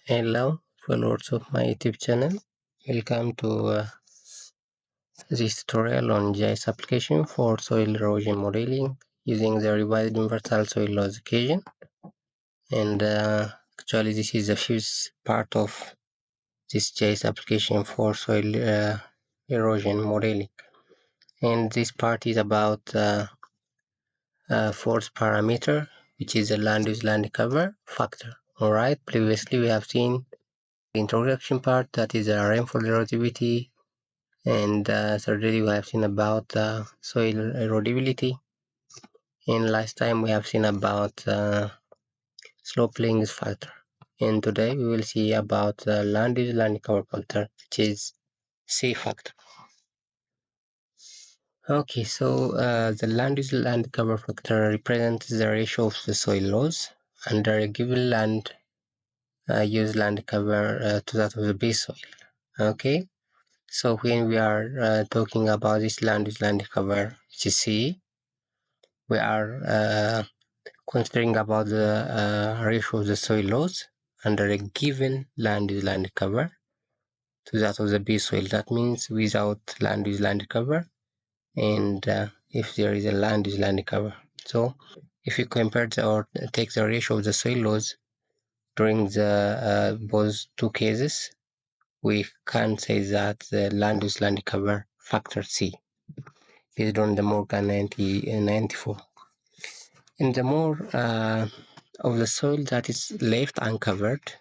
Hello, followers of my YouTube channel. Welcome to this tutorial on GIS application for soil erosion modeling using the revised universal soil laws equation. And actually, this is the fifth part of this GIS application for soil erosion modeling. And this part is about force parameter, which is the land use land cover factor. Alright, previously we have seen the introduction part, that is the rainfall erosivity, and thirdly we have seen about soil erodibility, and last time we have seen about slope length factor, and today we will see about land use land cover factor, which is C factor. Okay, so the land use land cover factor represents the ratio of the soil loss under a given land use land cover to that of the base soil. Okay, so when we are talking about this land use land cover, which is C, we are considering about the ratio of the soil loss under a given land use land cover to that of the base soil. That means without land use land cover, and if there is a land use land cover. So if you compare or take the ratio of the soil loss during the both two cases, we can say that the land use land cover factor C based on the Morgan 94. And the more of the soil that is left uncovered,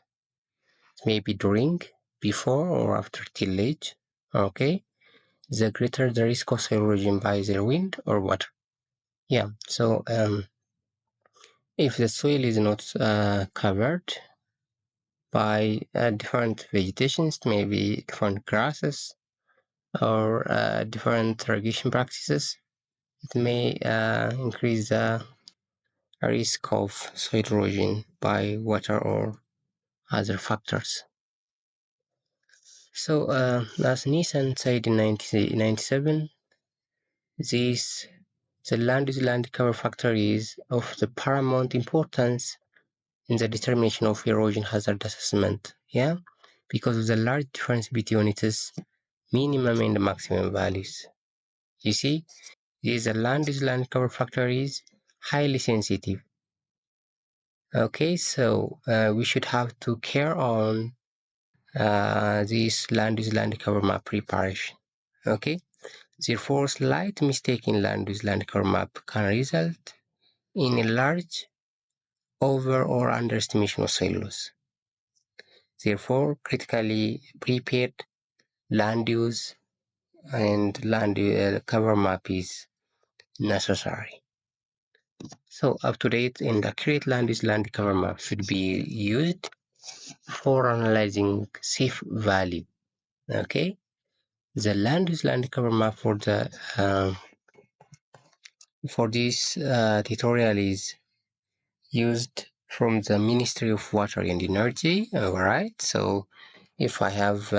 maybe during, before, or after tillage, okay, the greater the risk of soil erosion by the wind or water. Yeah, so if the soil is not covered by different vegetations, maybe different grasses or different irrigation practices, it may increase the risk of soil erosion by water or other factors. So as Nissan said in 1997, the land use land cover factor is of the paramount importance in the determination of erosion hazard assessment. Yeah, because of the large difference between its minimum and maximum values. You see, the land use land cover factor is highly sensitive. Okay, so we should have to care on this land use land cover map preparation. Okay, therefore slight mistake in land use land cover map can result in a large over or underestimation of soil loss. Therefore, critically prepared land use and land cover map is necessary. So up-to-date and accurate land use land cover map should be used for analyzing safe value. Okay, the land use land cover map for this tutorial is used from the Ministry of Water and Energy. Alright, so if I have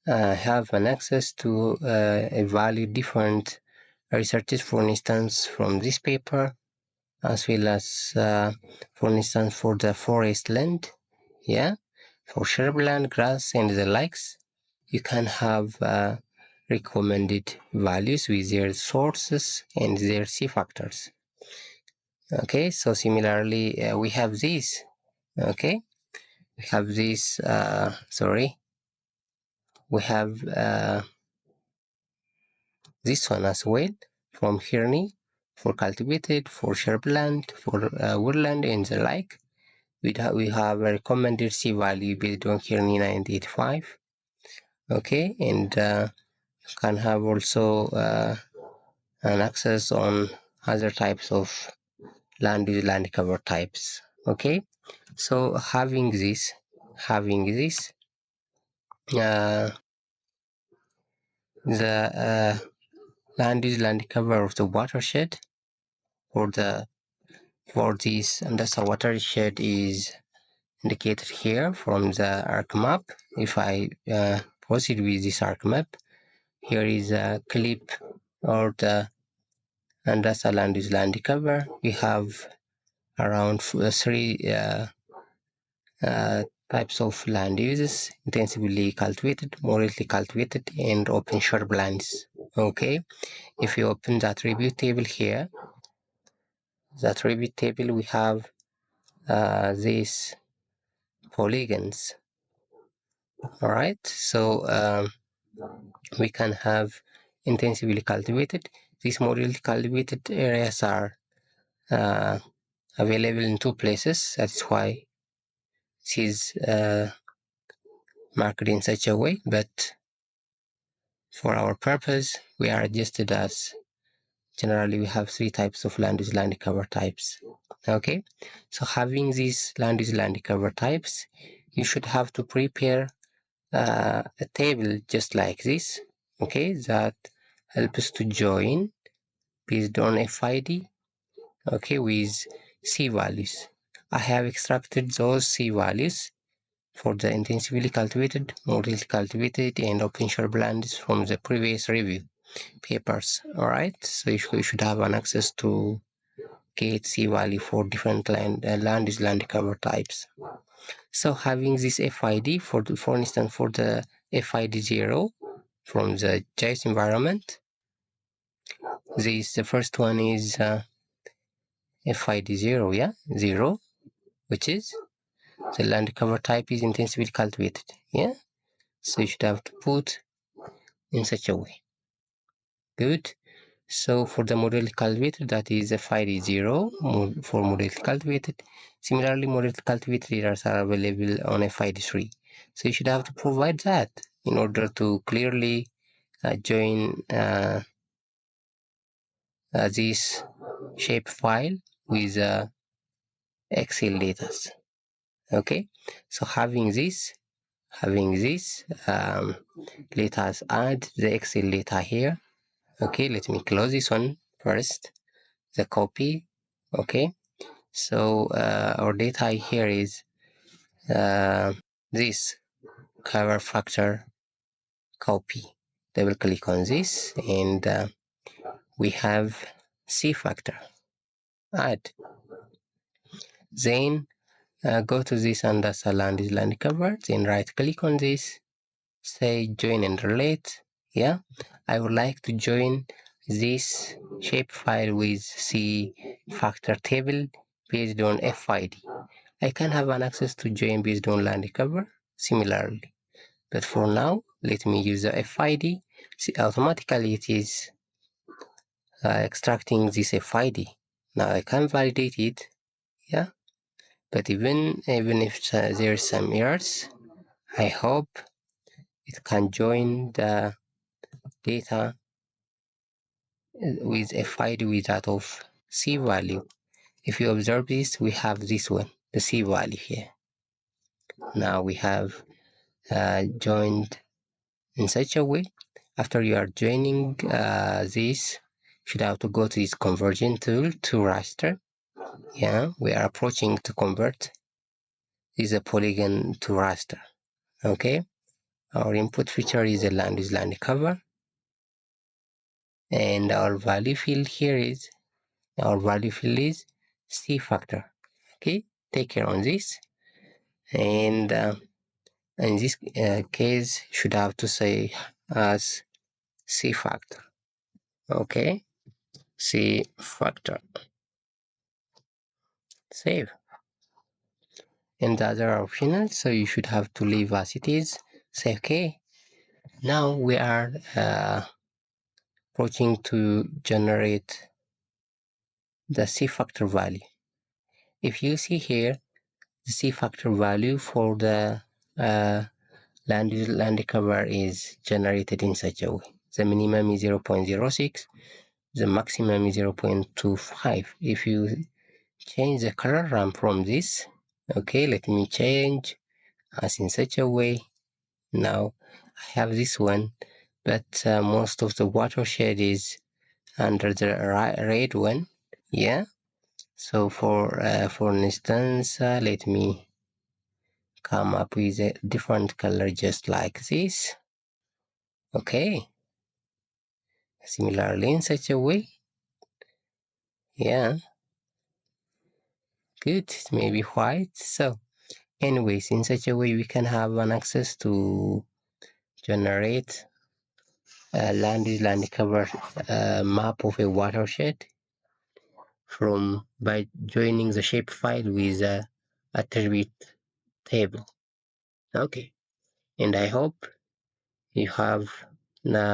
an access to evaluate different researches, for instance, from this paper, as well as, for instance, for the forest land, yeah, for shrubland, grass, and the likes, you can have recommended values with their sources and their C factors. Okay, so similarly, we have this. Okay, we have this. We have this one as well from Hirni for cultivated, for shrubland, for woodland, and the like. We have a recommended C value based on Hirni 985. Okay, and can have also an access on other types of land use land cover types. Okay, so having this the land use land cover of the watershed for this, and that's a watershed is indicated here from the arc map. If I proceed with this arc map, here is a clip or the, and that's a land use land cover. We have around three types of land uses: intensively cultivated, moderately cultivated, and open shrublands. Okay, if you open the attribute table here, the attribute table, we have these polygons. All right, so we can have intensively cultivated. These moderately cultivated areas are available in two places. That's why it is marked in such a way, but for our purpose, we are adjusted as generally we have three types of land use land cover types. Okay, so having these land use land cover types, you should have to prepare a table just like this, okay, that helps to join based on FID, okay, with C values. I have extracted those C values for the intensively cultivated, moderately cultivated, and open shrublands from the previous review papers. All right, so you should have an access to get C value for different land use land cover types. So having this FID for instance for the FID 0 from the GIS environment, the first one is FID 0, yeah, 0, which is the land cover type is intensively cultivated, yeah. So you should have to put in such a way. Good. So for the moderately cultivated, that is FID 0 for moderately cultivated. Similarly, moderately cultivated areas are available on FID 3. So you should have to provide that in order to clearly join this shape file with Excel data. Okay, so having this, let us add the Excel data here. Okay, let me close this one first, the copy. Okay, so our data here is this cover factor copy. Double click on this and we have C factor, add. Then go to this under land is land covered, then right click on this, say join and relate. Yeah, I would like to join this shapefile with C factor table based on FID. I can have an access to join based on land cover similarly, but for now let me use the FID. See, automatically it is extracting this FID. Now I can validate it, yeah, but even if there's some errors, I hope it can join the data with FID with that of C value. If you observe this, we have this one, the C value here. Now we have joined in such a way. After you are joining this, you should have to go to this conversion tool to raster. Yeah, we are approaching to convert this a polygon to raster. Okay, our input feature is a land cover, and our value field here is C factor. Okay, take care on this, and in this case should have to say as C factor. Okay, C factor, save, and the other are optional, so you should have to leave as it is. Say okay. Now we are approaching to generate the C factor value. If you see here, the C factor value for the land cover is generated in such a way. The minimum is 0.06, the maximum is 0.25. If you change the color ramp from this, okay, let me change as in such a way. Now I have this one, but most of the watershed is under the red one. Yeah, so for instance, let me come up with a different color just like this. Okay, similarly in such a way. Yeah, good, maybe white. So Anyways, in such a way we can have an access to generate a land cover map of a watershed from by joining the shape file with a attribute table. Okay, and I hope you have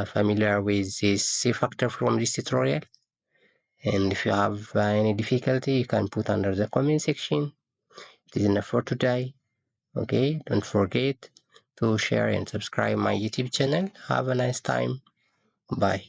familiar with this C factor from this tutorial. And if you have any difficulty, you can put under the comment section. It is enough for today. Okay, don't forget to share and subscribe my YouTube channel. Have a nice time. Bye.